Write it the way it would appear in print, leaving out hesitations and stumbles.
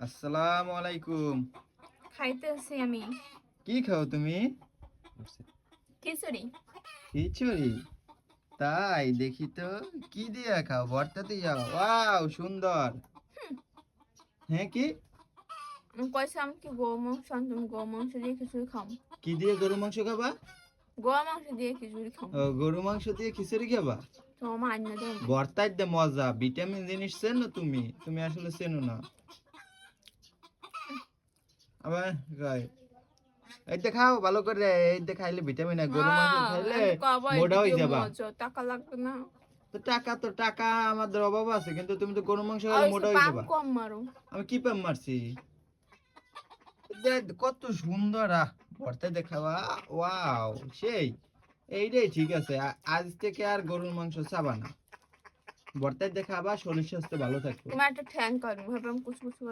আসসালামু আলাইকুম। খাইতেছি আমি কি খাও তুমি? খিচুড়ি। খিচুড়ি? তাই দেখি তো, কি দিয়ে খাও? ভর্তা দিয়ে? ওয়াও, সুন্দর। হ্যাঁ, কি আমি কইছিলাম কি গরু মাংস আনতাম, গরু মাংস দিয়ে খিচুড়ি খাম। কি দিয়ে গরু মাংস খাবা? গরু মাংস দিয়ে খিচুড়ি খাম। ও, গরু মাংস দিয়ে খিচুড়ি খাবা? তো আমার আন্না দেব। ভর্তার দে মজা, ভিটামিন জিনিস চেনো তুমি? তুমি আসলে চেনো না। আবার কয়, এই দে খাও ভালো করে, এই দে খাইলে ভিটামিন হয়। গরু মাংস খাইলে আমি কব মোটা হয়ে যাবা। মজা টাকা লাগবে না। তো টাকা আমাদের অভাব আছে, কিন্তু তুমি তো গরু মাংস খাইলে আর মোটা হয়ে পাম যাবা। কম মারো। আমি কি পাম মারছি? দেখ কত সুন্দর ভর্তা দেখাবা। ওয়াও, সেই এইটাই ঠিক আছে। আজ থেকে আর গরুর মাংস চাবা না। ভর্তা দেখাবা, শরীর স্বাস্থ্য ভালো থাকবে। তোমার একটা ঠ্যাং কর ভাবলাম কুচকুচ